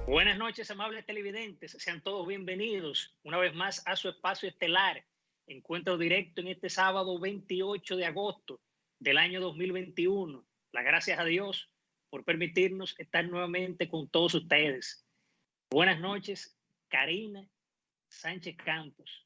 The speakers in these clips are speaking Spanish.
Buenas noches, amables televidentes. Sean todos bienvenidos una vez más a su espacio estelar. Encuentro directo en este sábado 28 de agosto del año 2021. Las gracias a Dios por permitirnos estar nuevamente con todos ustedes. Buenas noches, Karina Sánchez Campos.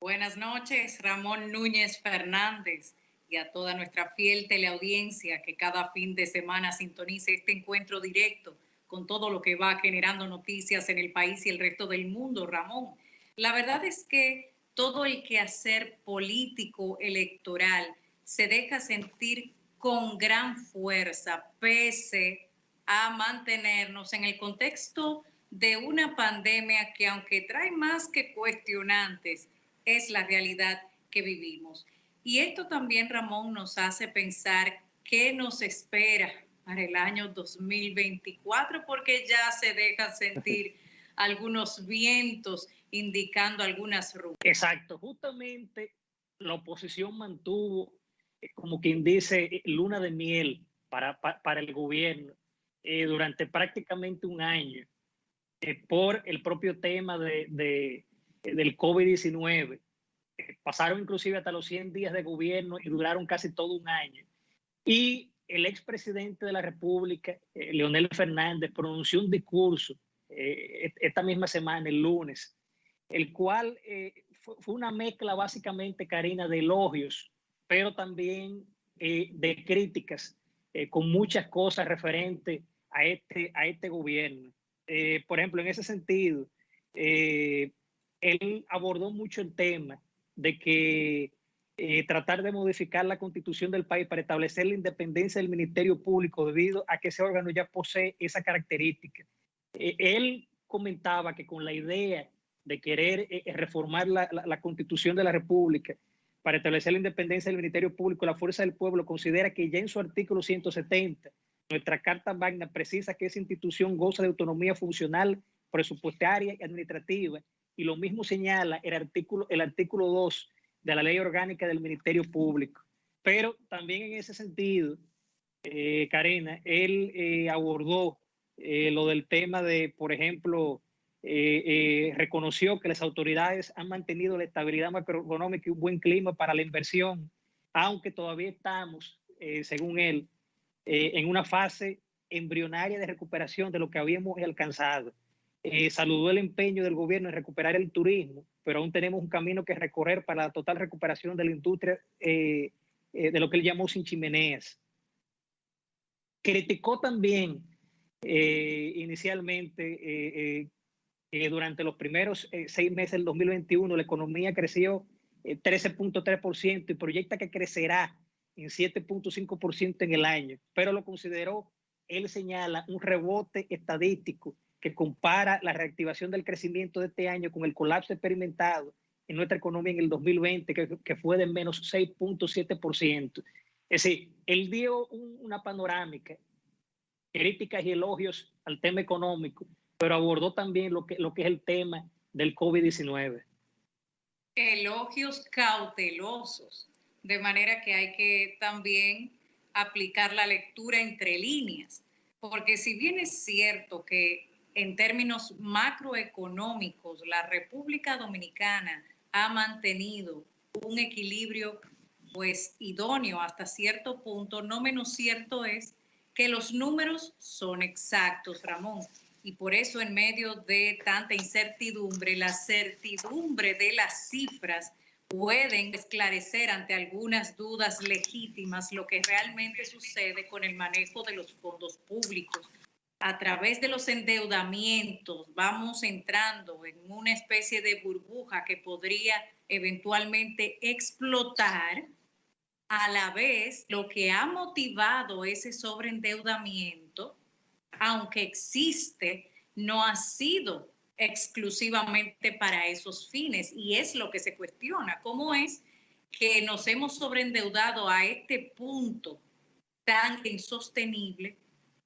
Buenas noches, Ramón Núñez Fernández, y a toda nuestra fiel teleaudiencia que cada fin de semana sintonice este encuentro directo con todo lo que va generando noticias en el país y el resto del mundo, Ramón. La verdad es que todo el quehacer político electoral se deja sentir con gran fuerza, pese a mantenernos en el contexto de una pandemia que, aunque trae más que cuestionantes, es la realidad que vivimos. Y esto también, Ramón, nos hace pensar qué nos espera para el año 2024, porque ya se dejan sentir algunos vientos indicando algunas rutas. Exacto, justamente la oposición mantuvo, como quien dice, luna de miel para el gobierno durante prácticamente un año por el propio tema del COVID-19. Pasaron inclusive hasta los 100 días de gobierno y duraron casi todo un año. Y el expresidente de la República, Leonel Fernández, pronunció un discurso esta misma semana, el lunes, el cual fue una mezcla básicamente, Karina, de elogios, pero también de críticas, con muchas cosas referentes a este gobierno. Por ejemplo, en ese sentido, él abordó mucho el tema de que tratar de modificar la constitución del país para establecer la independencia del Ministerio Público debido a que ese órgano ya posee esa característica. Él comentaba que con la idea de querer reformar la constitución de la República para establecer la independencia del Ministerio Público, la Fuerza del Pueblo considera que ya en su artículo 170, nuestra Carta Magna precisa que esa institución goza de autonomía funcional, presupuestaria y administrativa, y lo mismo señala el artículo 2 de la Ley Orgánica del Ministerio Público. Pero también en ese sentido, Karina, él abordó lo del tema de, por ejemplo, reconoció que las autoridades han mantenido la estabilidad macroeconómica y un buen clima para la inversión, aunque todavía estamos, según él, en una fase embrionaria de recuperación de lo que habíamos alcanzado. Saludó el empeño del gobierno en recuperar el turismo, pero aún tenemos un camino que recorrer para la total recuperación de la industria de lo que él llamó sin chimeneas. Criticó también inicialmente durante los primeros 6 meses del 2021 la economía creció 13.3% y proyecta que crecerá en 7.5% en el año, pero lo consideró, él señala, un rebote estadístico que compara la reactivación del crecimiento de este año con el colapso experimentado en nuestra economía en el 2020, que fue de menos 6.7%. Es decir, él dio una panorámica, críticas y elogios al tema económico, pero abordó también lo que es el tema del COVID-19. Elogios cautelosos, de manera que hay que también aplicar la lectura entre líneas, porque si bien es cierto que en términos macroeconómicos la República Dominicana ha mantenido un equilibrio pues idóneo hasta cierto punto, no menos cierto es que los números son exactos, Ramón. Y por eso en medio de tanta incertidumbre, la certidumbre de las cifras pueden esclarecer ante algunas dudas legítimas lo que realmente sucede con el manejo de los fondos públicos. A través de los endeudamientos vamos entrando en una especie de burbuja que podría eventualmente explotar. A la vez, lo que ha motivado ese sobreendeudamiento, aunque existe, no ha sido exclusivamente para esos fines, y es lo que se cuestiona. ¿Cómo es que nos hemos sobreendeudado a este punto tan insostenible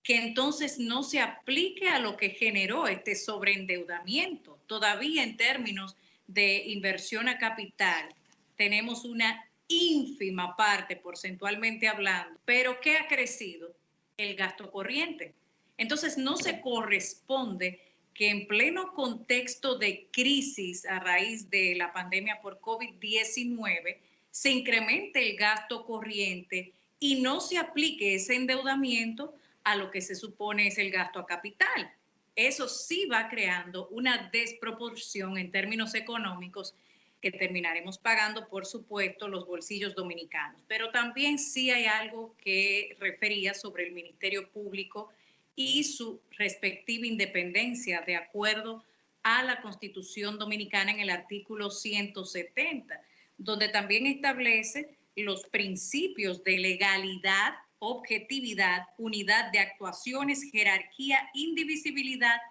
que entonces no se aplique a lo que generó este sobreendeudamiento? Todavía en términos de inversión a capital tenemos una ínfima parte porcentualmente hablando, pero ¿qué ha crecido? El gasto corriente. Entonces no se corresponde que en pleno contexto de crisis a raíz de la pandemia por COVID-19 se incremente el gasto corriente y no se aplique ese endeudamiento a lo que se supone es el gasto a capital. Eso sí va creando una desproporción en términos económicos que terminaremos pagando, por supuesto, los bolsillos dominicanos. Pero también sí hay algo que refería sobre el Ministerio Público y su respectiva independencia de acuerdo a la Constitución Dominicana en el artículo 170, donde también establece los principios de legalidad, objetividad, unidad de actuaciones, jerarquía, indivisibilidad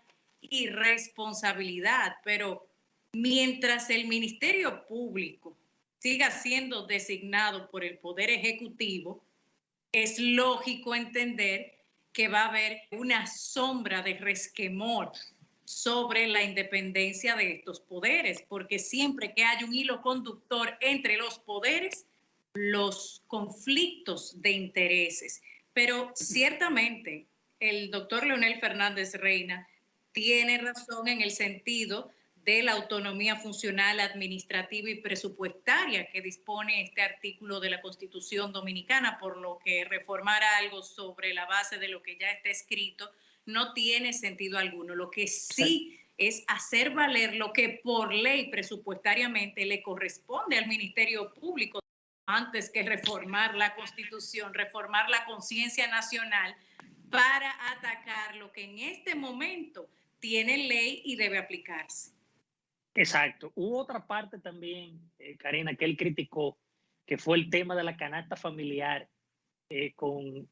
y responsabilidad. Pero mientras el Ministerio Público siga siendo designado por el Poder Ejecutivo, es lógico entender que va a haber una sombra de resquemor sobre la independencia de estos poderes, porque siempre que hay un hilo conductor entre los poderes, los conflictos de intereses. Pero ciertamente el doctor Leonel Fernández Reina tiene razón en el sentido de la autonomía funcional, administrativa y presupuestaria que dispone este artículo de la Constitución Dominicana, por lo que reformar algo sobre la base de lo que ya está escrito no tiene sentido alguno. Lo que sí es hacer valer lo que por ley presupuestariamente le corresponde al Ministerio Público antes que reformar la Constitución, reformar la conciencia nacional para atacar lo que en este momento tiene ley y debe aplicarse. Exacto. Hubo otra parte también, Karina, que él criticó, que fue el tema de la canasta familiar, con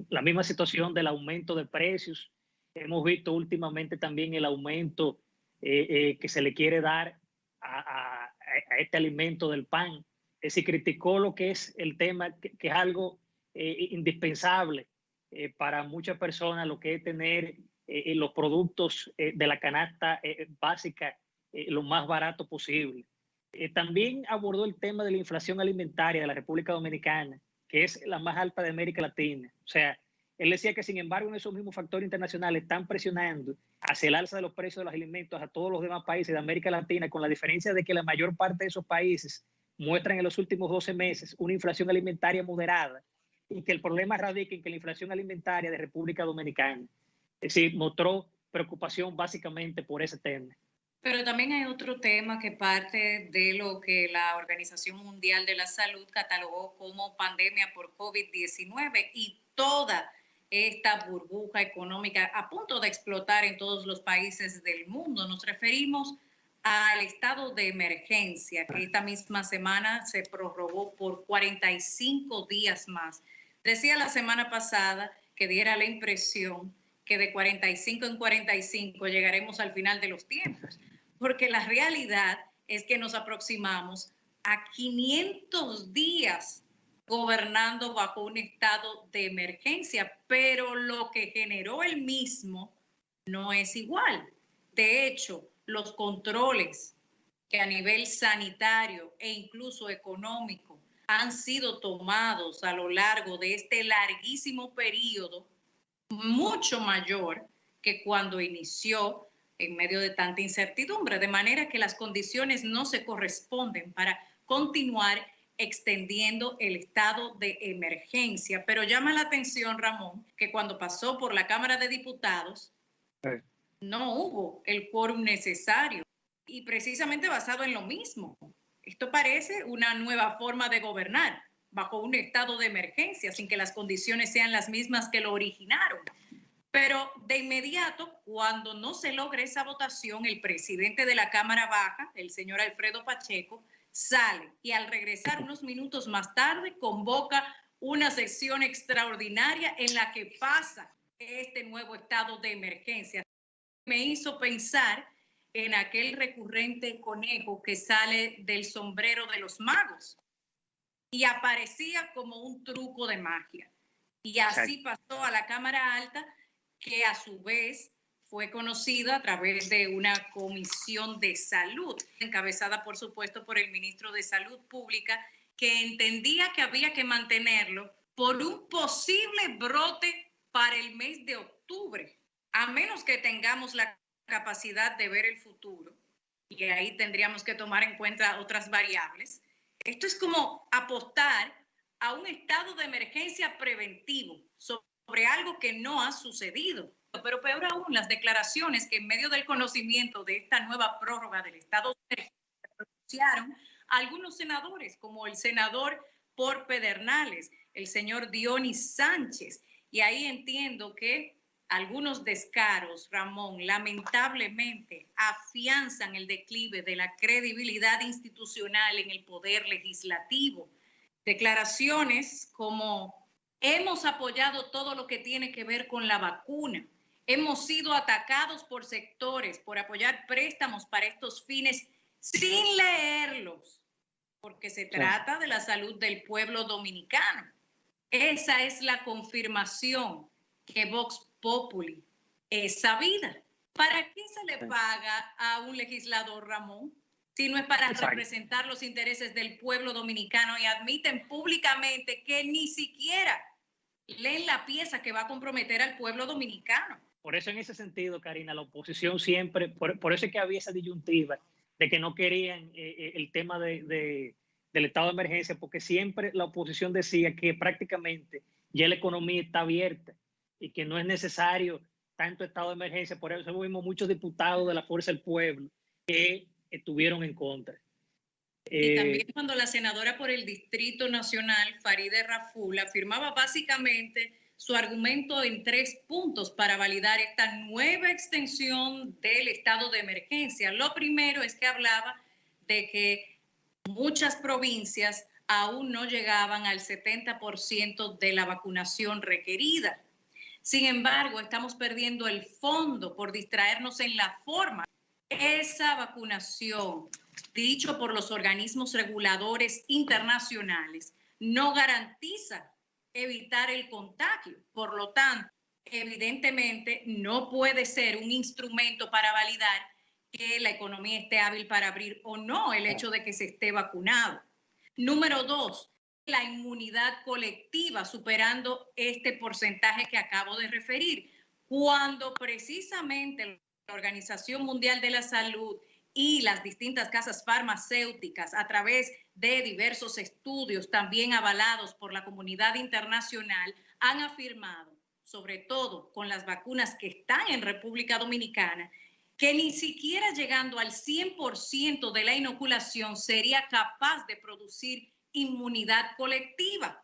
la misma situación del aumento de precios. Hemos visto últimamente también el aumento que se le quiere dar a este alimento del pan. Se criticó lo que es el tema, que es algo indispensable para muchas personas, lo que es tener los productos de la canasta básica lo más barato posible. También abordó el tema de la inflación alimentaria de la República Dominicana, que es la más alta de América Latina. O sea, él decía que sin embargo esos mismos factores internacionales están presionando hacia el alza de los precios de los alimentos a todos los demás países de América Latina, con la diferencia de que la mayor parte de esos países muestran en los últimos 12 meses una inflación alimentaria moderada y que el problema radica en que la inflación alimentaria de República Dominicana, es decir, mostró preocupación básicamente por ese tema. Pero también hay otro tema que parte de lo que la Organización Mundial de la Salud catalogó como pandemia por COVID-19 y toda esta burbuja económica a punto de explotar en todos los países del mundo. Nos referimos al estado de emergencia, que esta misma semana se prorrogó por 45 días más. Decía la semana pasada que diera la impresión que de 45 en 45 llegaremos al final de los tiempos, porque la realidad es que nos aproximamos a 500 días gobernando bajo un estado de emergencia, pero lo que generó el mismo no es igual. De hecho, los controles que a nivel sanitario e incluso económico han sido tomados a lo largo de este larguísimo periodo, mucho mayor que cuando inició en medio de tanta incertidumbre, de manera que las condiciones no se corresponden para continuar extendiendo el estado de emergencia. Pero llama la atención, Ramón, que cuando pasó por la Cámara de Diputados, no hubo el quórum necesario y precisamente basado en lo mismo. Esto parece una nueva forma de gobernar bajo un estado de emergencia sin que las condiciones sean las mismas que lo originaron. Pero de inmediato, cuando no se logre esa votación, el presidente de la Cámara Baja, el señor Alfredo Pacheco, sale y al regresar unos minutos más tarde convoca una sesión extraordinaria en la que pasa este nuevo estado de emergencia. Me hizo pensar en aquel recurrente conejo que sale del sombrero de los magos y aparecía como un truco de magia. Y así pasó a la Cámara Alta, que a su vez fue conocida a través de una comisión de salud, encabezada por supuesto por el ministro de Salud Pública, que entendía que había que mantenerlo por un posible brote para el mes de octubre, a menos que tengamos la capacidad de ver el futuro, y ahí tendríamos que tomar en cuenta otras variables. Esto es como apostar a un estado de emergencia preventivo sobre algo que no ha sucedido. Pero peor aún, las declaraciones que en medio del conocimiento de esta nueva prórroga del estado de emergencia pronunciaron algunos senadores, como el senador por Pedernales, el señor Dionis Sánchez. Y ahí entiendo que algunos descaros, Ramón, lamentablemente afianzan el declive de la credibilidad institucional en el poder legislativo. Declaraciones como: hemos apoyado todo lo que tiene que ver con la vacuna, hemos sido atacados por sectores por apoyar préstamos para estos fines sin leerlos, porque se trata de la salud del pueblo dominicano. Esa es la confirmación que Vox Populi es sabida. ¿Para qué se le paga a un legislador, Ramón, si no es para representar los intereses del pueblo dominicano? Y admiten públicamente que ni siquiera leen la pieza que va a comprometer al pueblo dominicano. Por eso, en ese sentido, Karina, la oposición siempre, por eso es que había esa disyuntiva de que no querían el tema del estado de emergencia, porque siempre la oposición decía que prácticamente ya la economía está abierta y que no es necesario tanto estado de emergencia. Por eso vimos muchos diputados de la Fuerza del Pueblo que estuvieron en contra. Y también cuando la senadora por el Distrito Nacional, Farideh Raful, afirmaba básicamente su argumento en 3 puntos para validar esta nueva extensión del estado de emergencia. Lo primero es que hablaba de que muchas provincias aún no llegaban al 70% de la vacunación requerida. Sin embargo, estamos perdiendo el fondo por distraernos en la forma. Esa vacunación, dicho por los organismos reguladores internacionales, no garantiza evitar el contagio. Por lo tanto, evidentemente no puede ser un instrumento para validar que la economía esté hábil para abrir o no el hecho de que se esté vacunado. Número 2, la inmunidad colectiva, superando este porcentaje que acabo de referir, cuando precisamente la Organización Mundial de la Salud y las distintas casas farmacéuticas, a través de diversos estudios también avalados por la comunidad internacional, han afirmado, sobre todo con las vacunas que están en República Dominicana, que ni siquiera llegando al 100% de la inoculación sería capaz de producir inmunidad colectiva.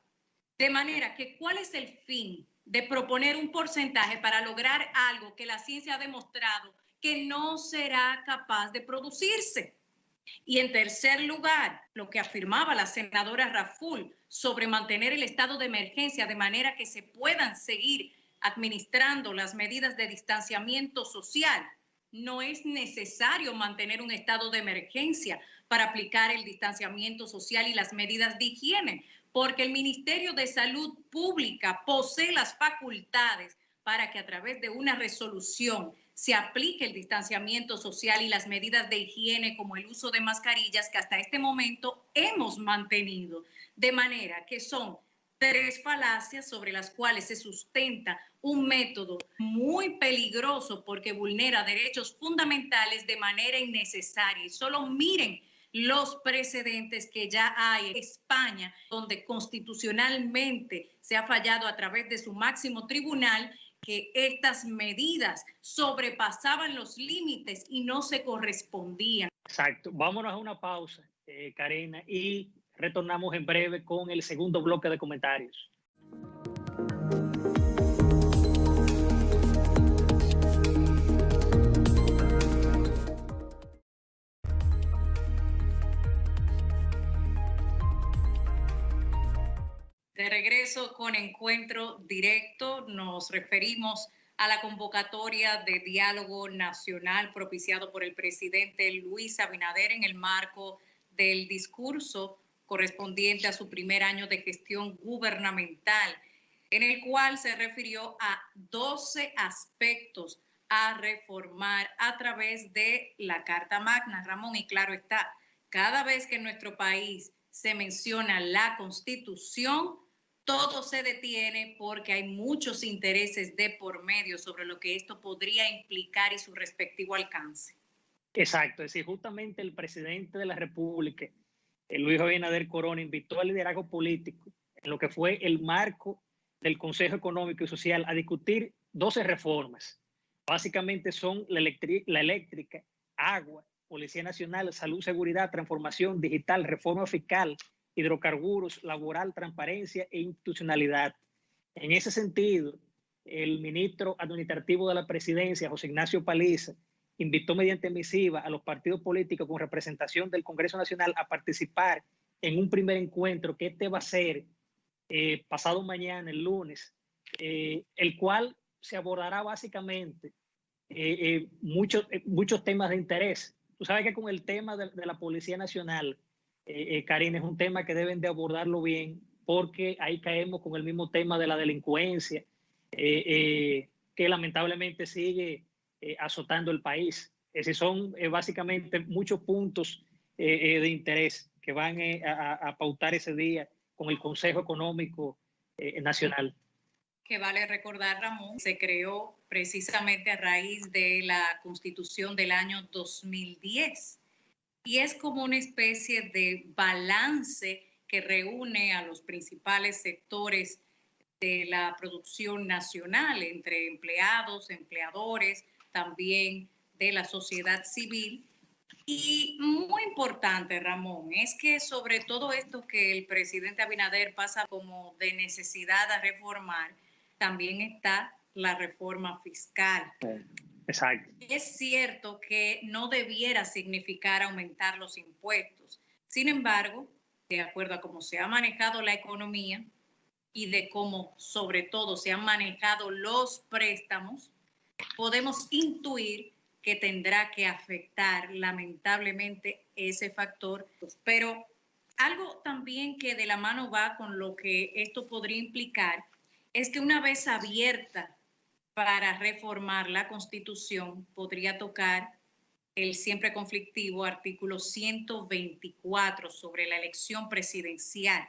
De manera que, ¿cuál es el fin de proponer un porcentaje para lograr algo que la ciencia ha demostrado que no será capaz de producirse? Y en tercer lugar, lo que afirmaba la senadora Raful sobre mantener el estado de emergencia de manera que se puedan seguir administrando las medidas de distanciamiento social. No es necesario mantener un estado de emergencia para aplicar el distanciamiento social y las medidas de higiene, porque el Ministerio de Salud Pública posee las facultades para que a través de una resolución se aplique el distanciamiento social y las medidas de higiene, como el uso de mascarillas, que hasta este momento hemos mantenido. De manera que son 3 falacias sobre las cuales se sustenta un método muy peligroso porque vulnera derechos fundamentales de manera innecesaria. Y solo miren los precedentes que ya hay en España, donde constitucionalmente se ha fallado a través de su máximo tribunal que estas medidas sobrepasaban los límites y no se correspondían. Exacto. Vámonos a una pausa, Karina, y retornamos en breve con el segundo bloque de comentarios. De regreso con Encuentro Directo, nos referimos a la convocatoria de diálogo nacional propiciado por el presidente Luis Abinader en el marco del discurso correspondiente a su primer año de gestión gubernamental, en el cual se refirió a 12 aspectos a reformar a través de la Carta Magna, Ramón. Y claro está, cada vez que en nuestro país se menciona la Constitución, todo se detiene porque hay muchos intereses de por medio sobre lo que esto podría implicar y su respectivo alcance. Exacto, es decir, justamente el presidente de la República, Luis Abinader Corona, invitó al liderazgo político en lo que fue el marco del Consejo Económico y Social a discutir 12 reformas. Básicamente son la eléctrica, agua, Policía Nacional, salud, seguridad, transformación digital, reforma fiscal, hidrocarburos, laboral, transparencia e institucionalidad. En ese sentido, el ministro administrativo de la presidencia, José Ignacio Paliza, invitó mediante misiva a los partidos políticos con representación del Congreso Nacional a participar en un primer encuentro que va a ser pasado mañana, el lunes, el cual se abordará básicamente muchos temas de interés. Tú sabes que con el tema de la Policía Nacional, Karine, es un tema que deben de abordarlo bien, porque ahí caemos con el mismo tema de la delincuencia, que lamentablemente sigue azotando el país. Es decir, son básicamente muchos puntos de interés que van a pautar ese día con el Consejo Económico Nacional. Que vale recordar, Ramón, se creó precisamente a raíz de la Constitución del año 2010 y es como una especie de balance que reúne a los principales sectores de la producción nacional, entre empleados, empleadores, también de la sociedad civil. Y muy importante, Ramón, es que sobre todo esto que el presidente Abinader pasa como de necesidad a reformar, también está la reforma fiscal. Exacto. Es cierto que no debiera significar aumentar los impuestos. Sin embargo, de acuerdo a cómo se ha manejado la economía y de cómo sobre todo se han manejado los préstamos, podemos intuir que tendrá que afectar lamentablemente ese factor. Pero algo también que de la mano va con lo que esto podría implicar es que una vez abierta para reformar la Constitución, podría tocar el siempre conflictivo artículo 124 sobre la elección presidencial.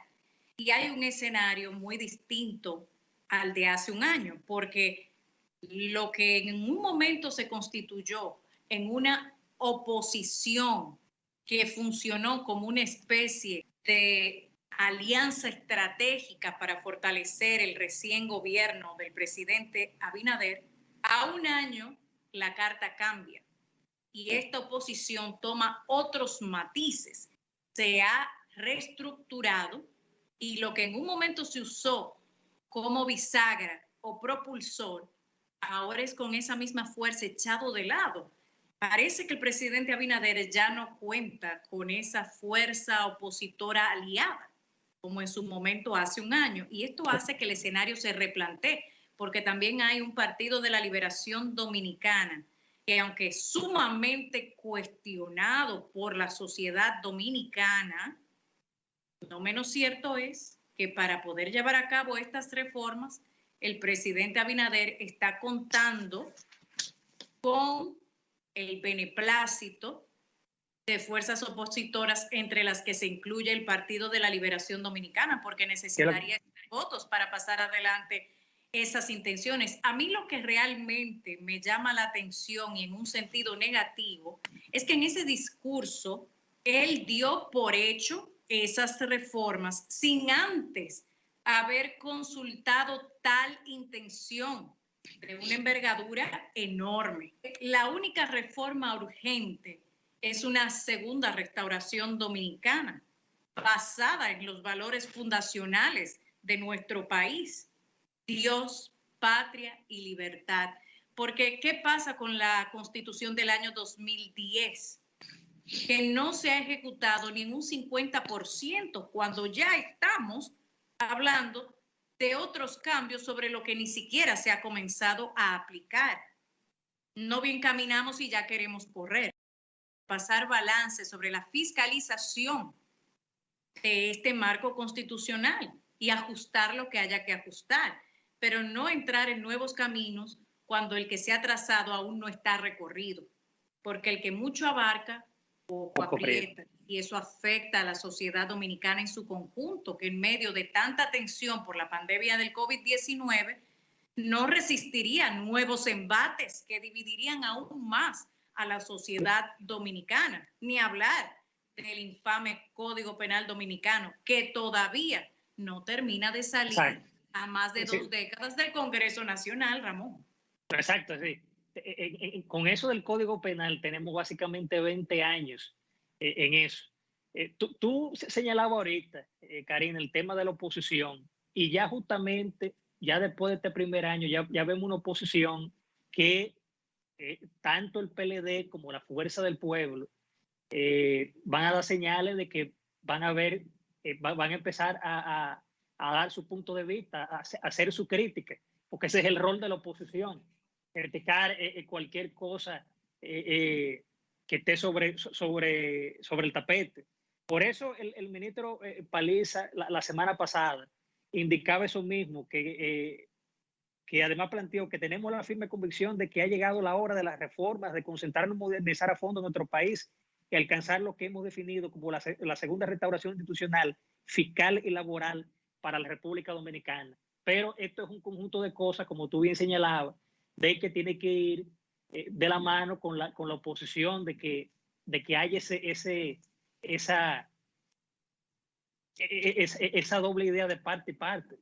Y hay un escenario muy distinto al de hace un año, porque lo que en un momento se constituyó en una oposición que funcionó como una especie de alianza estratégica para fortalecer el recién gobierno del presidente Abinader, a un año la carta cambia y esta oposición toma otros matices. Se ha reestructurado y lo que en un momento se usó como bisagra o propulsor, ahora es con esa misma fuerza echado de lado. Parece que el presidente Abinader ya no cuenta con esa fuerza opositora aliada, como en su momento hace un año. Y esto hace que el escenario se replantee, porque también hay un Partido de la Liberación Dominicana, que aunque sumamente cuestionado por la sociedad dominicana, no menos cierto es que para poder llevar a cabo estas reformas, el presidente Abinader está contando con el beneplácito de fuerzas opositoras, entre las que se incluye el Partido de la Liberación Dominicana, porque necesitaría votos para pasar adelante esas intenciones. A mí lo que realmente me llama la atención y en un sentido negativo es que en ese discurso él dio por hecho esas reformas sin antes haber consultado tal intención de una envergadura enorme. La única reforma urgente es una segunda restauración dominicana basada en los valores fundacionales de nuestro país: Dios, patria y libertad. Porque, ¿qué pasa con la Constitución del año 2010? Que no se ha ejecutado ni en un 50%, cuando ya estamos hablando de otros cambios sobre lo que ni siquiera se ha comenzado a aplicar. No bien caminamos y ya queremos correr. Pasar balance sobre la fiscalización de este marco constitucional y ajustar lo que haya que ajustar, pero no entrar en nuevos caminos cuando el que se ha trazado aún no está recorrido, porque el que mucho abarca, poco aprieta. Y eso afecta a la sociedad dominicana en su conjunto, que en medio de tanta tensión por la pandemia del COVID-19 no resistiría nuevos embates que dividirían aún más a la sociedad dominicana, ni hablar del infame Código Penal Dominicano, que todavía no termina de salir. Exacto. A más de 2 décadas del Congreso Nacional, Ramón. Exacto, sí. Con eso del Código Penal tenemos básicamente 20 años en eso. Tú señalabas ahorita, Karina, el tema de la oposición, y ya justamente, ya después de este primer año, ya vemos una oposición que tanto el PLD como la Fuerza del Pueblo van a dar señales de que van a ver, van a empezar a dar su punto de vista, a hacer su crítica, porque ese es el rol de la oposición, criticar cualquier cosa que esté sobre el tapete. Por eso el ministro Paliza la semana pasada indicaba eso mismo, que además planteó que tenemos la firme convicción de que ha llegado la hora de las reformas, de concentrarnos en modernizar a fondo nuestro país y alcanzar lo que hemos definido como la segunda restauración institucional, fiscal y laboral para la República Dominicana. Pero esto es un conjunto de cosas, como tú bien señalabas, de que tiene que ir de la mano con la oposición, de que haya esa doble idea de parte y parte.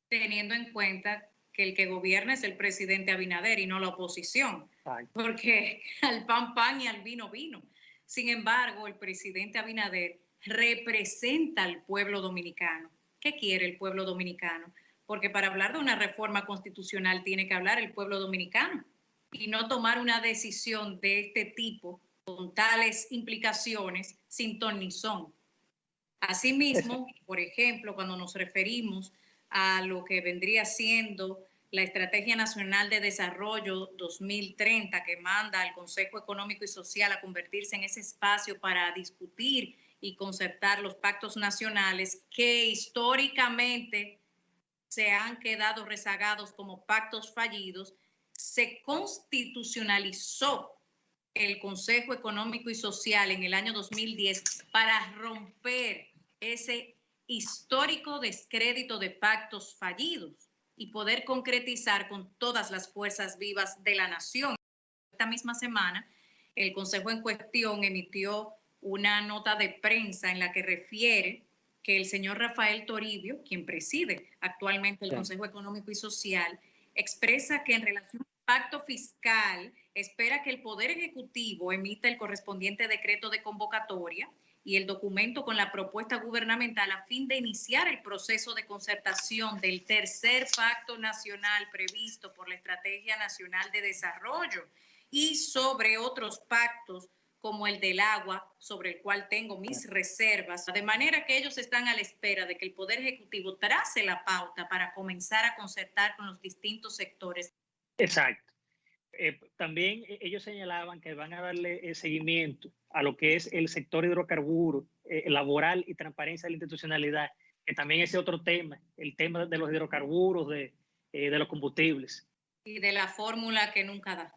Teniendo en cuenta que el que gobierna es el presidente Abinader y no la oposición. Ay. Porque al pan y al vino vino. Sin embargo, el presidente Abinader representa al pueblo dominicano. ¿Qué quiere el pueblo dominicano? Porque para hablar de una reforma constitucional tiene que hablar el pueblo dominicano y no tomar una decisión de este tipo con tales implicaciones sin ton ni son. Asimismo, por ejemplo, cuando nos referimos a lo que vendría siendo la Estrategia Nacional de Desarrollo 2030, que manda al Consejo Económico y Social a convertirse en ese espacio para discutir y concertar los pactos nacionales que históricamente se han quedado rezagados como pactos fallidos, se constitucionalizó el Consejo Económico y Social en el año 2010 para romper ese histórico descrédito de pactos fallidos y poder concretizar con todas las fuerzas vivas de la nación. Esta misma semana, el Consejo en cuestión emitió una nota de prensa en la que refiere que el señor Rafael Toribio, quien preside actualmente el Consejo Económico y Social, expresa que en relación al pacto fiscal espera que el Poder Ejecutivo emita el correspondiente decreto de convocatoria y el documento con la propuesta gubernamental a fin de iniciar el proceso de concertación del tercer pacto nacional previsto por la Estrategia Nacional de Desarrollo y sobre otros pactos como el del agua, sobre el cual tengo mis reservas, de manera que ellos están a la espera de que el Poder Ejecutivo trace la pauta para comenzar a concertar con los distintos sectores. Exacto. También ellos señalaban que van a darle seguimiento a lo que es el sector hidrocarburos, laboral y transparencia de la institucionalidad, que también es otro tema, el tema de los hidrocarburos, de los combustibles. Y de la fórmula que nunca da.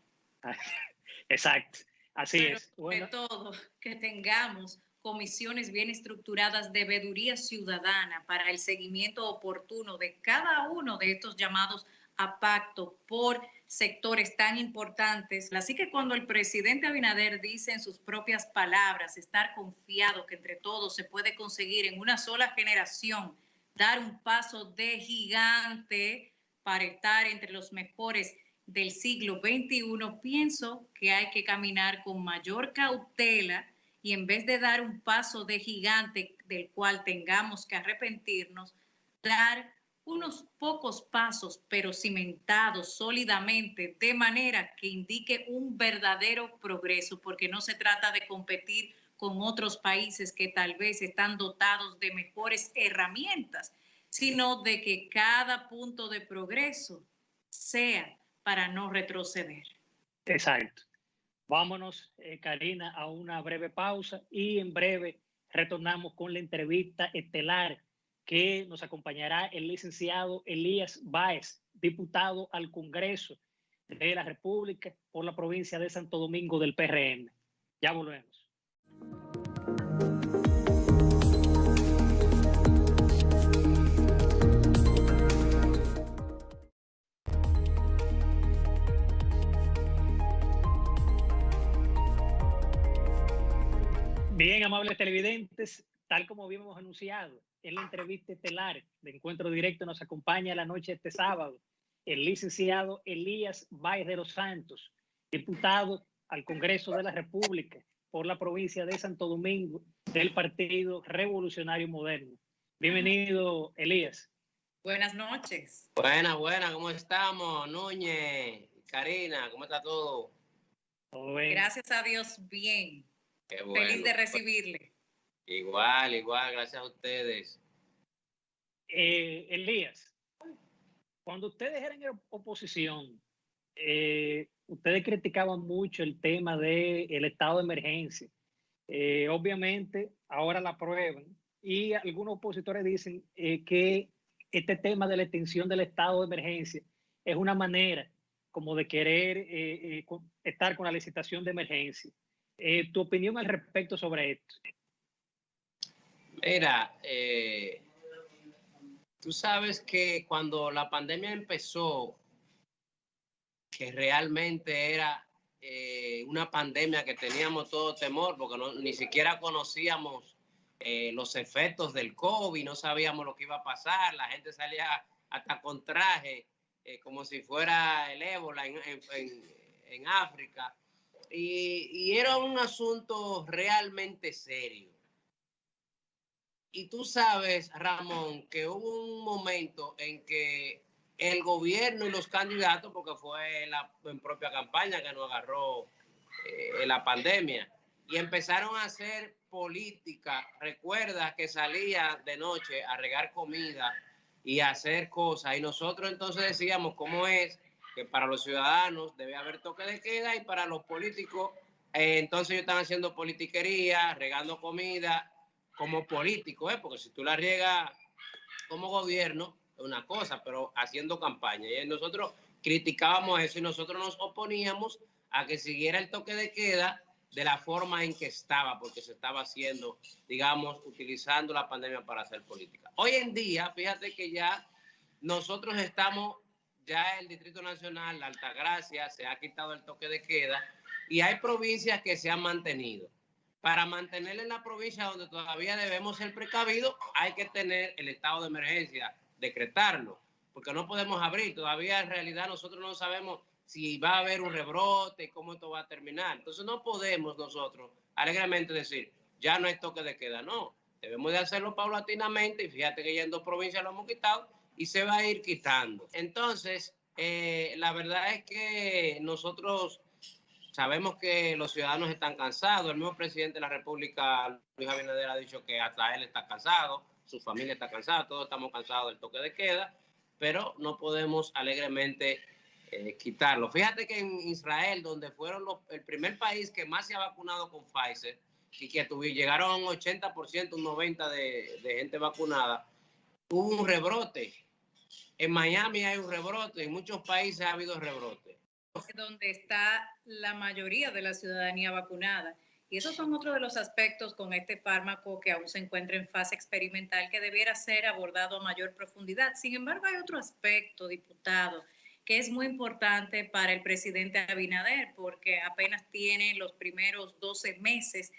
Exacto, así Pero es. Sobre todo, que tengamos comisiones bien estructuradas de veeduría ciudadana para el seguimiento oportuno de cada uno de estos llamados a pacto por sectores tan importantes. Así que cuando el presidente Abinader dice en sus propias palabras estar confiado que entre todos se puede conseguir en una sola generación dar un paso de gigante para estar entre los mejores del siglo XXI, pienso que hay que caminar con mayor cautela y en vez de dar un paso de gigante del cual tengamos que arrepentirnos, dar unos pocos pasos, pero cimentados sólidamente, de manera que indique un verdadero progreso, porque no se trata de competir con otros países que tal vez están dotados de mejores herramientas, sino de que cada punto de progreso sea para no retroceder. Exacto. Vámonos, Karina, a una breve pausa y en breve retornamos con la entrevista estelar que nos acompañará el licenciado Elías Báez, diputado al Congreso de la República por la provincia de Santo Domingo del PRM. Ya volvemos. Bien, amables televidentes, tal como habíamos anunciado en la entrevista estelar de Encuentro Directo, nos acompaña la noche de este sábado el licenciado Elías Báez de los Santos, diputado al Congreso de la República por la provincia de Santo Domingo del Partido Revolucionario Moderno. Bienvenido, Elías. Buenas noches. Buenas, ¿cómo estamos? Núñez, Karina, ¿cómo está todo? Todo bien. Gracias a Dios, bien. Qué bueno. Feliz de recibirle. Igual, gracias a ustedes. Elías, cuando ustedes eran en oposición, ustedes criticaban mucho el tema del estado de emergencia. Obviamente, ahora la aprueban y algunos opositores dicen que este tema de la extensión del estado de emergencia es una manera como de querer estar con la licitación de emergencia. ¿Tu opinión al respecto sobre esto? Mira, tú sabes que cuando la pandemia empezó, que realmente era una pandemia que teníamos todo temor, porque ni siquiera conocíamos los efectos del COVID, no sabíamos lo que iba a pasar, la gente salía hasta con traje, como si fuera el ébola en África. Y era un asunto realmente serio. Y tú sabes, Ramón, que hubo un momento en que el gobierno y los candidatos, porque fue en propia campaña que nos agarró la pandemia, y empezaron a hacer política. Recuerda que salía de noche a regar comida y a hacer cosas. Y nosotros entonces decíamos cómo es que para los ciudadanos debe haber toque de queda y para los políticos, entonces ellos están haciendo politiquería, regando comida como político, porque si tú la riegas como gobierno es una cosa, pero haciendo campaña. Y nosotros criticábamos eso y nosotros nos oponíamos a que siguiera el toque de queda de la forma en que estaba, porque se estaba haciendo, digamos, utilizando la pandemia para hacer política. Hoy en día, fíjate que ya nosotros estamos, ya el Distrito Nacional, la Altagracia, se ha quitado el toque de queda y hay provincias que se han mantenido. Para mantener en la provincia donde todavía debemos ser precavidos, hay que tener el estado de emergencia, decretarlo, porque no podemos abrir. Todavía en realidad nosotros no sabemos si va a haber un rebrote y cómo esto va a terminar. Entonces no podemos nosotros alegremente decir, ya no hay toque de queda. No, debemos de hacerlo paulatinamente y fíjate que ya en 2 provincias lo hemos quitado y se va a ir quitando. Entonces, la verdad es que nosotros sabemos que los ciudadanos están cansados. El mismo presidente de la República, Luis Abinader, ha dicho que hasta él está cansado, su familia está cansada, todos estamos cansados del toque de queda, pero no podemos alegremente quitarlo. Fíjate que en Israel, donde fueron el primer país que más se ha vacunado con Pfizer y que llegaron a un 80%, un 90% de gente vacunada, hubo un rebrote. En Miami hay un rebrote, en muchos países ha habido rebrote. Donde está la mayoría de la ciudadanía vacunada. Y esos son otros de los aspectos con este fármaco que aún se encuentra en fase experimental que debiera ser abordado a mayor profundidad. Sin embargo, hay otro aspecto, diputado, que es muy importante para el presidente Abinader, porque apenas tiene los primeros 12 meses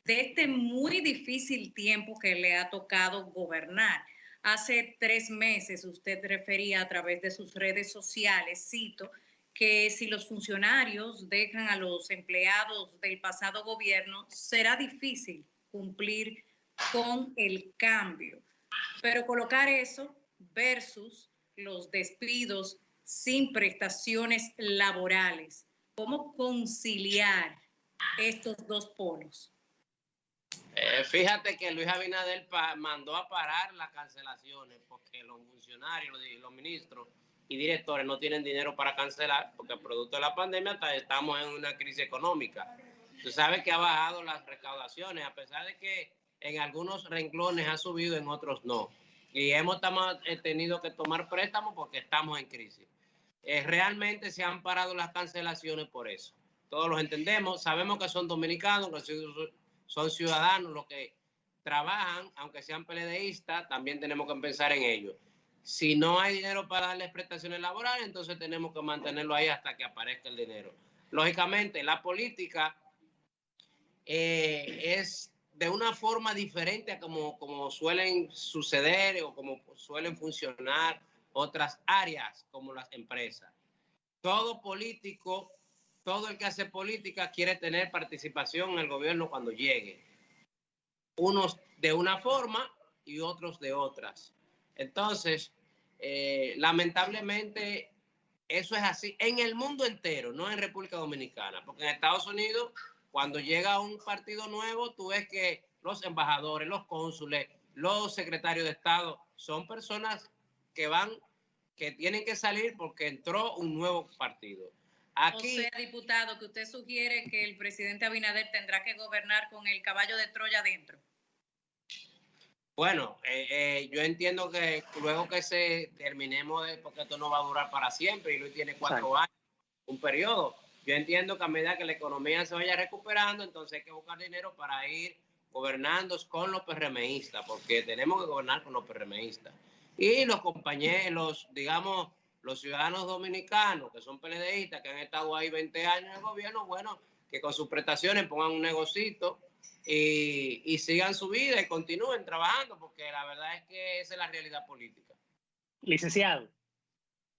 de este muy difícil tiempo que le ha tocado gobernar. Hace 3 meses usted refería a través de sus redes sociales, cito, que si los funcionarios dejan a los empleados del pasado gobierno, será difícil cumplir con el cambio. Pero colocar eso versus los despidos sin prestaciones laborales, ¿cómo conciliar estos 2 polos? Fíjate que Luis Abinader mandó a parar las cancelaciones porque los funcionarios y los ministros y directores no tienen dinero para cancelar porque producto de la pandemia estamos en una crisis económica. Tú sabes que ha bajado las recaudaciones a pesar de que en algunos renglones ha subido, en otros no. Y hemos tenido que tomar préstamos porque estamos en crisis. Realmente se han parado las cancelaciones por eso. Todos los entendemos, sabemos que son dominicanos, que son ciudadanos los que trabajan, aunque sean PLDistas, también tenemos que pensar en ellos. Si no hay dinero para darles prestaciones laborales, entonces tenemos que mantenerlo ahí hasta que aparezca el dinero. Lógicamente, la política es de una forma diferente a como suelen suceder o como suelen funcionar otras áreas como las empresas. Todo político, todo el que hace política quiere tener participación en el gobierno cuando llegue. Unos de una forma y otros de otras. Entonces, lamentablemente, eso es así en el mundo entero, no en República Dominicana, porque en Estados Unidos, cuando llega un partido nuevo, tú ves que los embajadores, los cónsules, los secretarios de Estado son personas que tienen que salir porque entró un nuevo partido. Aquí, o sea, diputado, que usted sugiere que el presidente Abinader tendrá que gobernar con el caballo de Troya adentro. Bueno, yo entiendo que luego que terminemos, porque esto no va a durar para siempre y Luis tiene 4 años, un periodo. Yo entiendo que a medida que la economía se vaya recuperando, entonces hay que buscar dinero para ir gobernando con los PRMistas, porque tenemos que gobernar con los PRMistas. Y los compañeros, digamos, los ciudadanos dominicanos que son PLDistas, que han estado ahí 20 años en el gobierno, bueno, que con sus prestaciones pongan un negocito y sigan su vida y continúen trabajando, porque la verdad es que esa es la realidad política. Licenciado,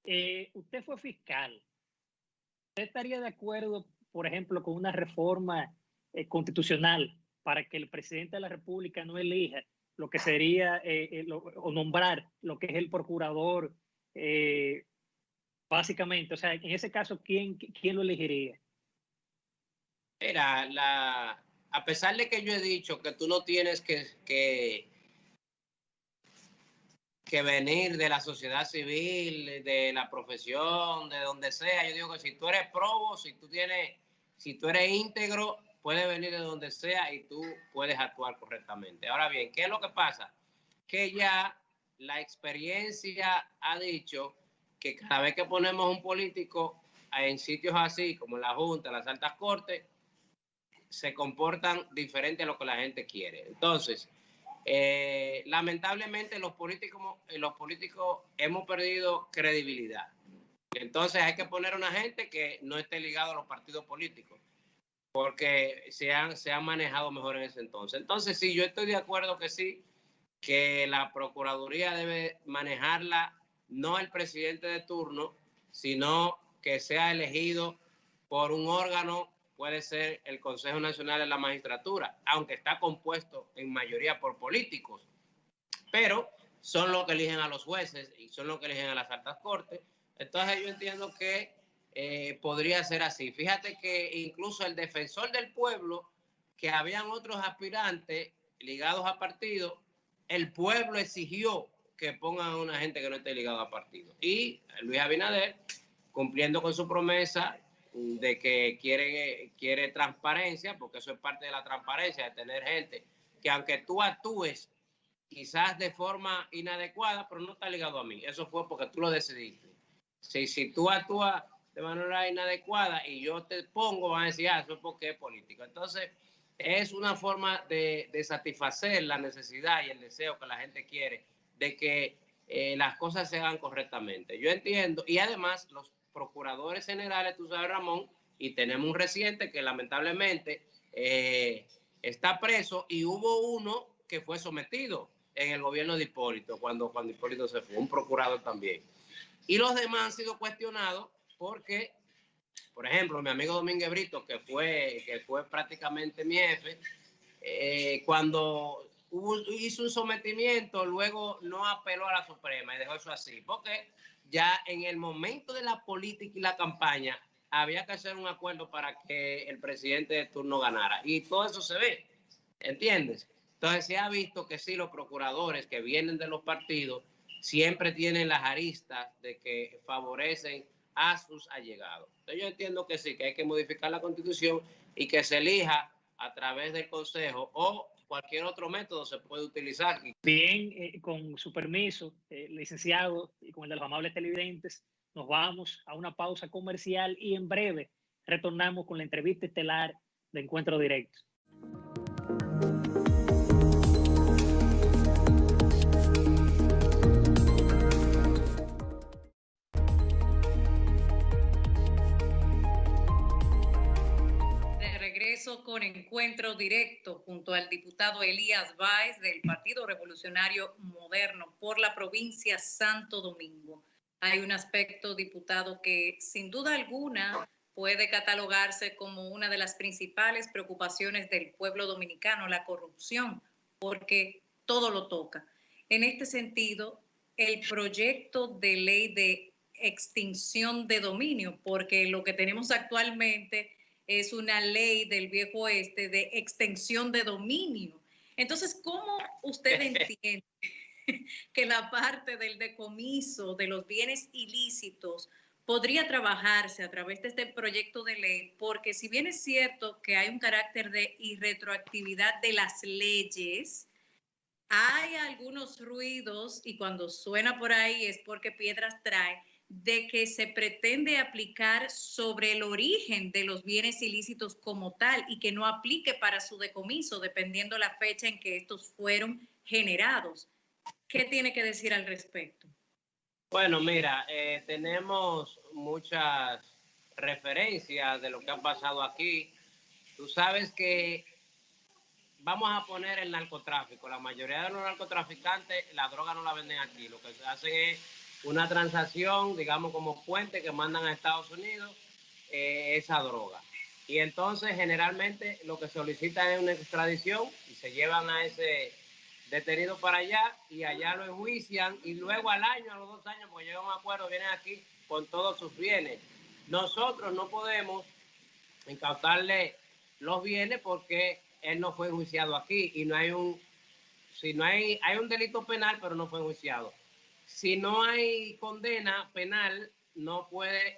usted fue fiscal. ¿Usted estaría de acuerdo, por ejemplo, con una reforma constitucional para que el presidente de la República no elija lo que sería o nombrar lo que es el procurador, básicamente? O sea, en ese caso, ¿quién lo elegiría? Mira, a pesar de que yo he dicho que tú no tienes que venir de la sociedad civil, de la profesión, de donde sea, yo digo que si tú eres probo, si tú eres íntegro, puedes venir de donde sea y tú puedes actuar correctamente. Ahora bien, ¿qué es lo que pasa? Que ya la experiencia ha dicho que cada vez que ponemos un político en sitios así, como en la Junta, las altas cortes, se comportan diferente a lo que la gente quiere. Entonces, lamentablemente los políticos hemos perdido credibilidad. Entonces hay que poner a una gente que no esté ligado a los partidos políticos, porque se han manejado mejor en ese entonces. Entonces, sí, yo estoy de acuerdo que sí, que la Procuraduría debe manejarla no el presidente de turno, sino que sea elegido por un órgano. Puede ser el Consejo Nacional de la Magistratura, aunque está compuesto en mayoría por políticos, pero son los que eligen a los jueces y son los que eligen a las altas cortes. Entonces yo entiendo que podría ser así. Fíjate que incluso el defensor del pueblo, que habían otros aspirantes ligados a partidos, el pueblo exigió que pongan a una gente que no esté ligada a partidos. Y Luis Abinader, cumpliendo con su promesa de que quiere transparencia, porque eso es parte de la transparencia, de tener gente que aunque tú actúes quizás de forma inadecuada, pero no está ligado a mí. Eso fue porque tú lo decidiste. Si tú actúas de manera inadecuada y yo te pongo, van a decir, eso es porque es político. Entonces, es una forma de satisfacer la necesidad y el deseo que la gente quiere de que las cosas se hagan correctamente. Yo entiendo, y además los procuradores generales, tú sabes, Ramón, y tenemos un reciente que lamentablemente está preso, y hubo uno que fue sometido en el gobierno de Hipólito, cuando Hipólito se fue, un procurador también. Y los demás han sido cuestionados porque, por ejemplo, mi amigo Domínguez Brito, que fue prácticamente mi jefe, cuando hizo un sometimiento, luego no apeló a la Suprema y dejó eso así, porque ya en el momento de la política y la campaña había que hacer un acuerdo para que el presidente de turno ganara. Y todo eso se ve, ¿entiendes? Entonces se ha visto que sí, los procuradores que vienen de los partidos siempre tienen las aristas de que favorecen a sus allegados. Entonces yo entiendo que sí, que hay que modificar la Constitución y que se elija a través del Consejo, o cualquier otro método se puede utilizar. Bien, con su permiso, licenciado, y con el de los amables televidentes, nos vamos a una pausa comercial y en breve retornamos con la entrevista estelar de Encuentro Directo. Congreso con encuentro directo junto al diputado Elías Báez del Partido Revolucionario Moderno por la provincia Santo Domingo. Hay un aspecto, diputado, que sin duda alguna puede catalogarse como una de las principales preocupaciones del pueblo dominicano, la corrupción, porque todo lo toca. En este sentido, el proyecto de ley de extinción de dominio, porque lo que tenemos actualmente es una ley del viejo oeste de extensión de dominio. Entonces, ¿cómo usted entiende que la parte del decomiso de los bienes ilícitos podría trabajarse a través de este proyecto de ley? Porque si bien es cierto que hay un carácter de irretroactividad de las leyes, hay algunos ruidos, y cuando suena por ahí es porque piedras trae, de que se pretende aplicar sobre el origen de los bienes ilícitos como tal y que no aplique para su decomiso, dependiendo la fecha en que estos fueron generados. ¿Qué tiene que decir al respecto? Bueno, mira, tenemos muchas referencias de lo que ha pasado aquí. Tú sabes que vamos a poner el narcotráfico. La mayoría de los narcotraficantes, la droga no la venden aquí. Lo que hacen es una transacción, digamos, como puente que mandan a Estados Unidos esa droga. Y entonces, generalmente, lo que solicita es una extradición y se llevan a ese detenido para allá y allá lo enjuician y luego al año, a los 2 años, porque llegan a un acuerdo, vienen aquí con todos sus bienes. Nosotros no podemos incautarle los bienes porque él no fue enjuiciado aquí y no hay hay un delito penal, pero no fue enjuiciado. Si no hay condena penal, no puede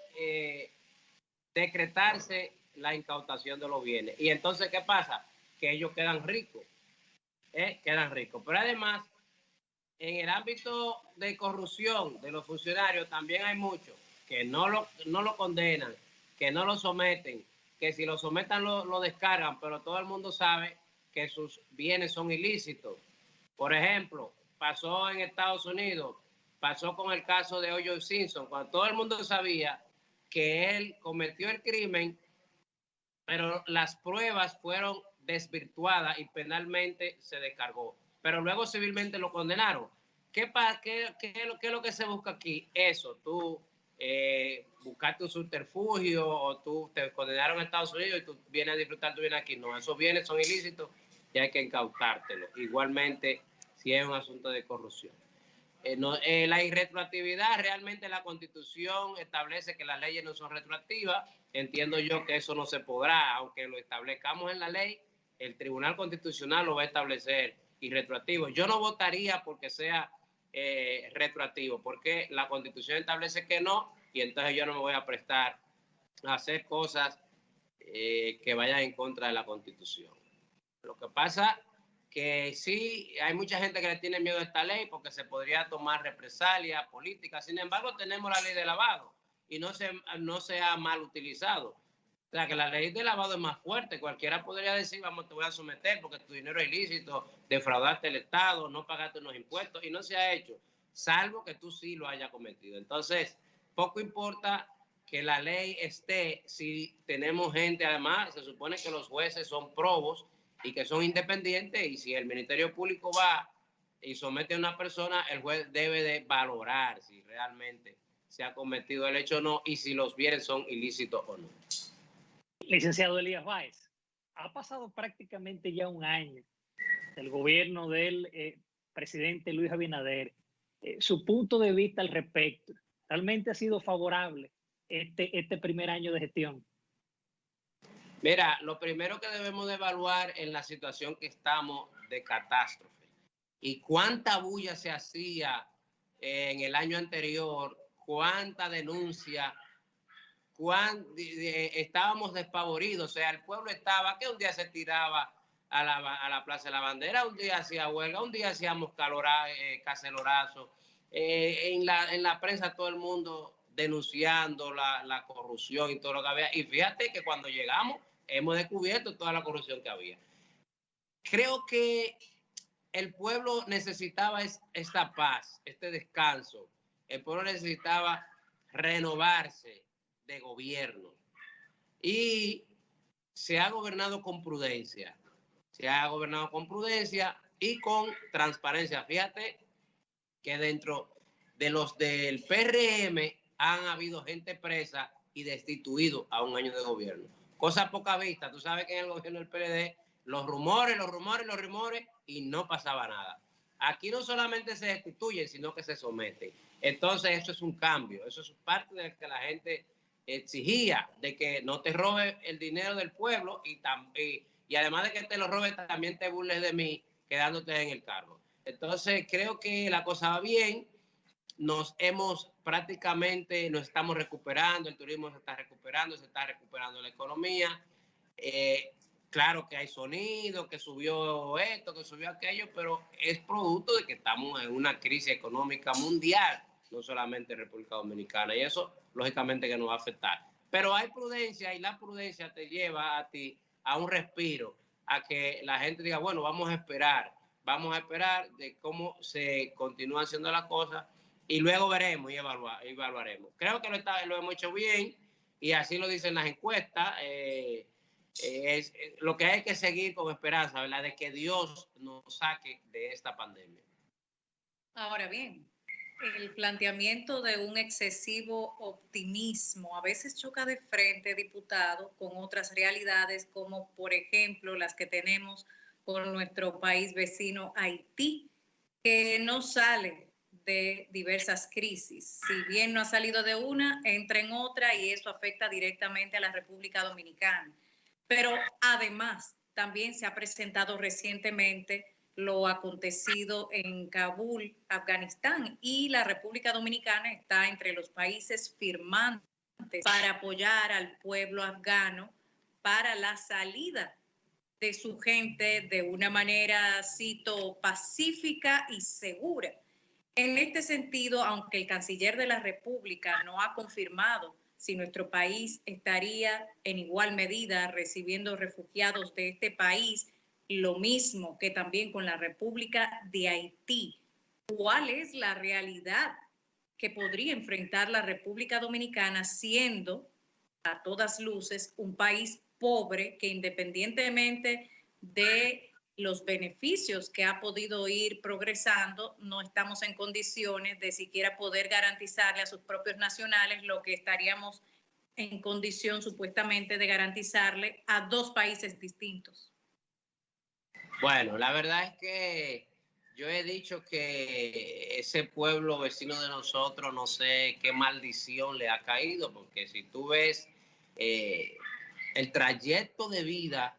decretarse la incautación de los bienes. Y entonces, ¿qué pasa? Que ellos quedan ricos, quedan ricos. Pero además, en el ámbito de corrupción de los funcionarios también hay muchos que no lo condenan, que no lo someten, que si lo sometan lo descargan, pero todo el mundo sabe que sus bienes son ilícitos. Por ejemplo, pasó en Estados Unidos, pasó con el caso de O.J. Simpson, cuando todo el mundo sabía que él cometió el crimen, pero las pruebas fueron desvirtuadas y penalmente se descargó. Pero luego civilmente lo condenaron. ¿Qué es lo que se busca aquí? Eso, tú buscaste un subterfugio o tú te condenaron a Estados Unidos y tú vienes a disfrutar tu bien aquí. No, esos bienes son ilícitos y hay que incautártelos. Igualmente, si es un asunto de corrupción. La irretroactividad, realmente la Constitución establece que las leyes no son retroactivas. Entiendo yo que eso no se podrá, aunque lo establezcamos en la ley, el Tribunal Constitucional lo va a establecer irretroactivo. Yo no votaría porque sea retroactivo, porque la Constitución establece que no, y entonces yo no me voy a prestar a hacer cosas que vayan en contra de la Constitución. Lo que pasa que sí, hay mucha gente que le tiene miedo a esta ley porque se podría tomar represalias políticas. Sin embargo, tenemos la ley de lavado y no se ha mal utilizado. O sea, que la ley de lavado es más fuerte. Cualquiera podría decir, vamos, te voy a someter porque tu dinero es ilícito, defraudaste el Estado, no pagaste unos impuestos, y no se ha hecho, salvo que tú sí lo hayas cometido. Entonces, poco importa que la ley esté si tenemos gente. Además, se supone que los jueces son probos y que son independientes, y si el Ministerio Público va y somete a una persona, el juez debe de valorar si realmente se ha cometido el hecho o no y si los bienes son ilícitos o no. Licenciado Elías Báez, ha pasado prácticamente ya un año del gobierno del presidente Luis Abinader. Su punto de vista al respecto, ¿realmente ha sido favorable este primer año de gestión? Mira, lo primero que debemos de evaluar en la situación que estamos de catástrofe y cuánta bulla se hacía en el año anterior, cuánta denuncia, estábamos despavoridos. O sea, el pueblo estaba, que un día se tiraba a la Plaza de la Bandera, un día hacía huelga, un día hacíamos cacelorazo. En la prensa todo el mundo denunciando la corrupción y todo lo que había. Y fíjate que cuando llegamos hemos descubierto toda la corrupción que había. Creo que el pueblo necesitaba esta paz, este descanso. El pueblo necesitaba renovarse de gobierno. Y se ha gobernado con prudencia. Se ha gobernado con prudencia y con transparencia. Fíjate que dentro de los del PRM han habido gente presa y destituido a un año de gobierno. Cosa poca vista. Tú sabes que en el gobierno del PLD los rumores y no pasaba nada. Aquí no solamente se destituyen, sino que se someten. Entonces eso es un cambio. Eso es parte de que la gente exigía, de que no te robe el dinero del pueblo y además de que te lo robe, también te burles de mí quedándote en el cargo. Entonces creo que la cosa va bien. Nos estamos recuperando, el turismo se está recuperando la economía. Claro que hay sonido, que subió esto, que subió aquello, pero es producto de que estamos en una crisis económica mundial, no solamente en República Dominicana, y eso lógicamente que nos va a afectar. Pero hay prudencia y la prudencia te lleva a ti a un respiro, a que la gente diga, bueno, vamos a esperar de cómo se continúan haciendo las cosas y luego veremos y evaluaremos. Creo que lo hemos hecho bien y así lo dicen las encuestas. Lo que hay que seguir con esperanza, ¿verdad? De que Dios nos saque de esta pandemia. Ahora bien, el planteamiento de un excesivo optimismo a veces choca de frente, diputado, con otras realidades como, por ejemplo, las que tenemos con nuestro país vecino Haití, que no sale de diversas crisis. Si bien no ha salido de una, entra en otra y eso afecta directamente a la República Dominicana. Pero además, también se ha presentado recientemente lo acontecido en Kabul, Afganistán, y la República Dominicana está entre los países firmantes para apoyar al pueblo afgano para la salida de su gente de una manera, cito, pacífica y segura. En este sentido, aunque el canciller de la República no ha confirmado si nuestro país estaría en igual medida recibiendo refugiados de este país, lo mismo que también con la República de Haití. ¿Cuál es la realidad que podría enfrentar la República Dominicana siendo, a todas luces, un país pobre que independientemente de los beneficios que ha podido ir progresando, no estamos en condiciones de siquiera poder garantizarle a sus propios nacionales lo que estaríamos en condición supuestamente de garantizarle a dos países distintos? Bueno, la verdad es que yo he dicho que ese pueblo vecino de nosotros, no sé qué maldición le ha caído, porque si tú ves el trayecto de vida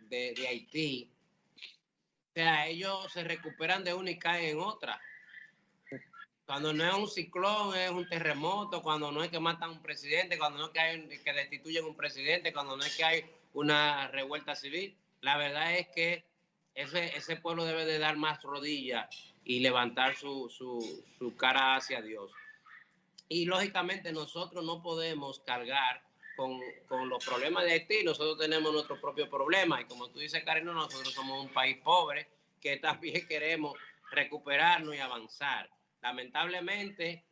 de Haití, o sea, ellos se recuperan de una y caen en otra. Cuando no es un ciclón, es un terremoto, cuando no es que matan a un presidente, cuando no es que destituyen a un presidente, cuando no es que hay una revuelta civil. La verdad es que ese pueblo debe de dar más rodillas y levantar su cara hacia Dios. Y lógicamente nosotros no podemos cargar con los problemas de Haití. Nosotros tenemos nuestro propio problema y como tú dices, Karina, nosotros somos un país pobre que también queremos recuperarnos y avanzar. Lamentablemente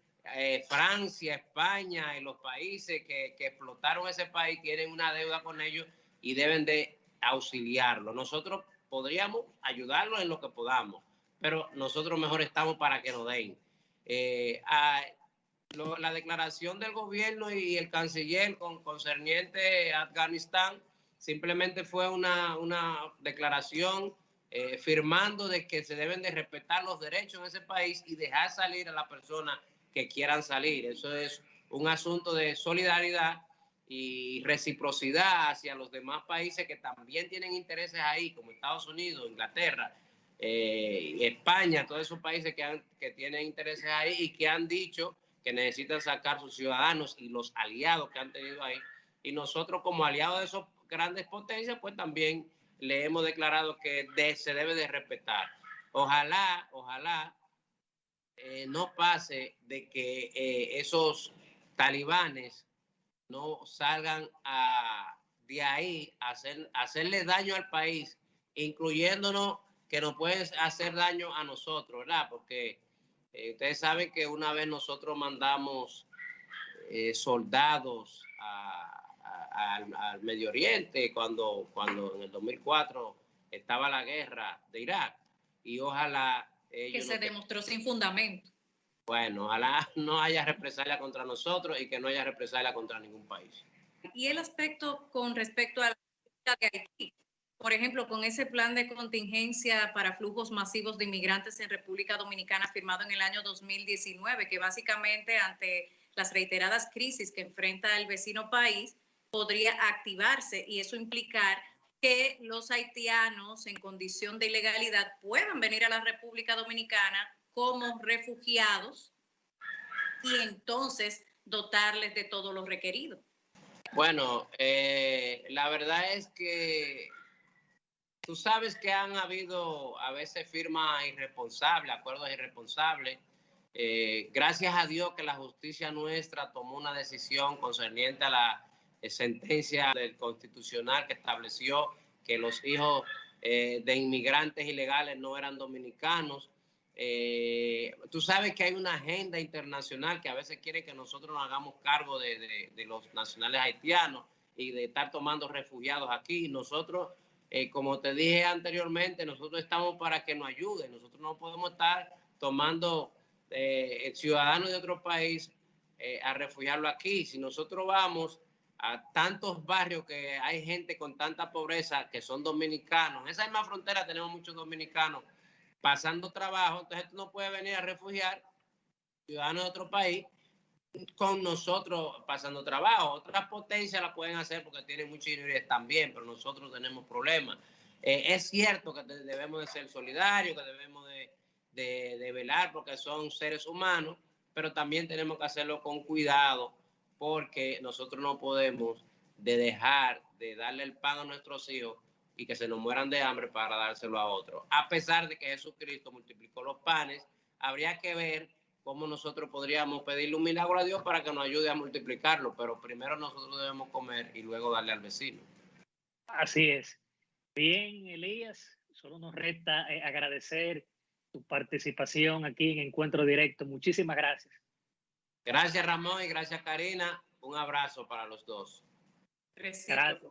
Francia, España y los países que explotaron ese país tienen una deuda con ellos y deben de auxiliarlo. Nosotros podríamos ayudarlos en lo que podamos, pero nosotros mejor estamos para que nos den. La declaración del gobierno y el canciller concerniente a Afganistán simplemente fue una declaración firmando de que se deben de respetar los derechos en ese país y dejar salir a las personas que quieran salir. Eso es un asunto de solidaridad y reciprocidad hacia los demás países que también tienen intereses ahí, como Estados Unidos, Inglaterra, España, todos esos países que tienen intereses ahí y que han dicho que necesitan sacar sus ciudadanos y los aliados que han tenido ahí. Y nosotros como aliados de esos grandes potencias, pues también le hemos declarado que se debe de respetar. Ojalá no pase de que esos talibanes no salgan de ahí a hacerle daño al país, incluyéndonos que nos pueden hacer daño a nosotros, ¿verdad? Porque ustedes saben que una vez nosotros mandamos soldados al Medio Oriente cuando en el 2004 estaba la guerra de Irak, y ojalá que se demostró sin fundamento. Bueno, ojalá no haya represalia contra nosotros y que no haya represalia contra ningún país. Y el aspecto con respecto a la de Haití, por ejemplo, con ese plan de contingencia para flujos masivos de inmigrantes en República Dominicana firmado en el año 2019, que básicamente ante las reiteradas crisis que enfrenta el vecino país podría activarse, y eso implicar que los haitianos en condición de ilegalidad puedan venir a la República Dominicana como refugiados y entonces dotarles de todo lo requerido. Bueno, la verdad es que tú sabes que han habido a veces firmas irresponsables, acuerdos irresponsables. Gracias a Dios que la justicia nuestra tomó una decisión concerniente a la sentencia del Constitucional que estableció que los hijos de inmigrantes ilegales no eran dominicanos. Tú sabes que hay una agenda internacional que a veces quiere que nosotros nos hagamos cargo de los nacionales haitianos y de estar tomando refugiados aquí. Nosotros, como te dije anteriormente, nosotros estamos para que nos ayuden. Nosotros no podemos estar tomando ciudadanos de otro país a refugiarlo aquí. Si nosotros vamos a tantos barrios que hay gente con tanta pobreza que son dominicanos, en esa misma frontera tenemos muchos dominicanos pasando trabajo, entonces tú no puedes venir a refugiar ciudadanos de otro país con nosotros pasando trabajo. Otras potencias la pueden hacer porque tienen mucho dinero también, pero nosotros tenemos problemas. Es cierto que debemos de ser solidarios, que debemos de velar porque son seres humanos, pero también tenemos que hacerlo con cuidado porque nosotros no podemos dejar de darle el pan a nuestros hijos y que se nos mueran de hambre para dárselo a otros. A pesar de que Jesucristo multiplicó los panes, habría que ver cómo nosotros podríamos pedirle un milagro a Dios para que nos ayude a multiplicarlo, pero primero nosotros debemos comer y luego darle al vecino. Así es. Bien, Elías, solo nos resta agradecer tu participación aquí en Encuentro Directo. Muchísimas gracias. Gracias, Ramón, y gracias, Karina. Un abrazo para los dos. Gracias.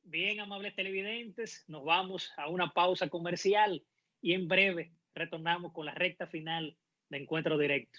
Bien, amables televidentes, nos vamos a una pausa comercial y en breve retornamos con la recta final de Encuentro Directo.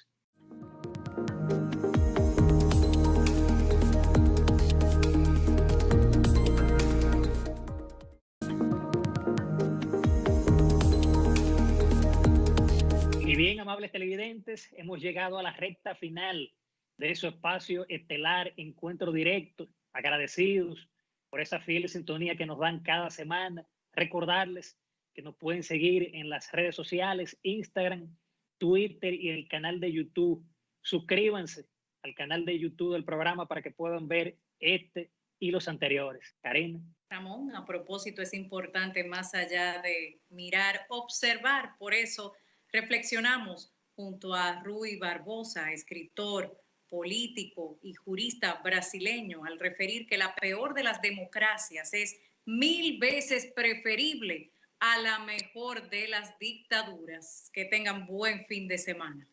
Y bien, amables televidentes, hemos llegado a la recta final de su espacio estelar Encuentro Directo. Agradecidos por esa fiel sintonía que nos dan cada semana. Recordarles que nos pueden seguir en las redes sociales, Instagram, Twitter y el canal de YouTube. Suscríbanse al canal de YouTube del programa para que puedan ver este y los anteriores. Karina. Ramón, a propósito, es importante más allá de mirar, observar. Por eso reflexionamos junto a Rui Barbosa, escritor, político y jurista brasileño, al referir que la peor de las democracias es 1000 veces preferible a la mejor de las dictaduras. Que tengan buen fin de semana.